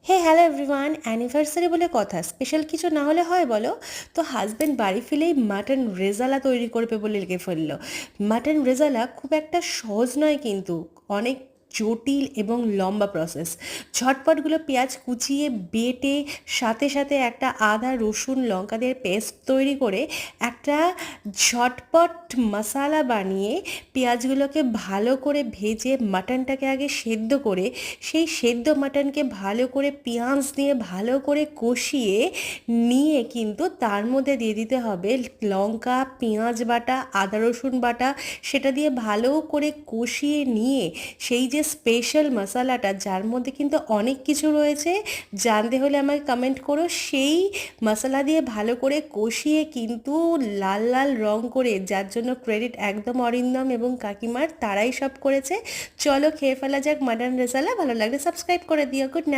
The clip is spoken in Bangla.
হে হ্যালো এভরিওয়ান, অ্যানিভার্সারি বলে কথা, স্পেশাল কিছু না হলে হয় বলো? তো হাজব্যান্ড বাড়ি ফিরেই মাটন রেজালা তৈরি করবে বলে লেগে ফেললো। মাটন রেজালা খুব একটা সহজ নয় কিন্তু, অনেক জটিল এবং লম্বা প্রসেস। ঝটপটগুলো পেঁয়াজ কুচিয়ে বেটে সাথে সাথে একটা আদা রসুন লঙ্কা দিয়ে পেস্ট তৈরি করে একটা ঝটপট মশালা বানিয়ে পেঁয়াজগুলোকে ভালো করে ভেজে মাটনটাকে আগে সেদ্ধ করে সেই সেদ্ধ মাটনকে ভালো করে পেঁয়াজ দিয়ে ভালো করে কষিয়ে নিয়ে কিন্তু তার মধ্যে দিয়ে দিতে হবে লঙ্কা পেঁয়াজ বাটা আদা রসুন বাটা। সেটা দিয়ে ভালো করে কষিয়ে নিয়ে সেই যে স্পেশাল মশালাটা, যার মধ্যে কিন্তু অনেক কিছু রয়েছে, জানতে হলে আমাকে কমেন্ট করো। সেই মশলা দিয়ে ভালো করে কষিয়ে কিন্তু লাল লাল রং করে, যার জন্য ক্রেডিট একদম অরিন্দম এবং কাকিমার, তারাই সব করেছে। চলো খেয়ে ফেলা যাক মাটন রেজালা। ভালো লাগলে সাবস্ক্রাইব করে দিও। Good night.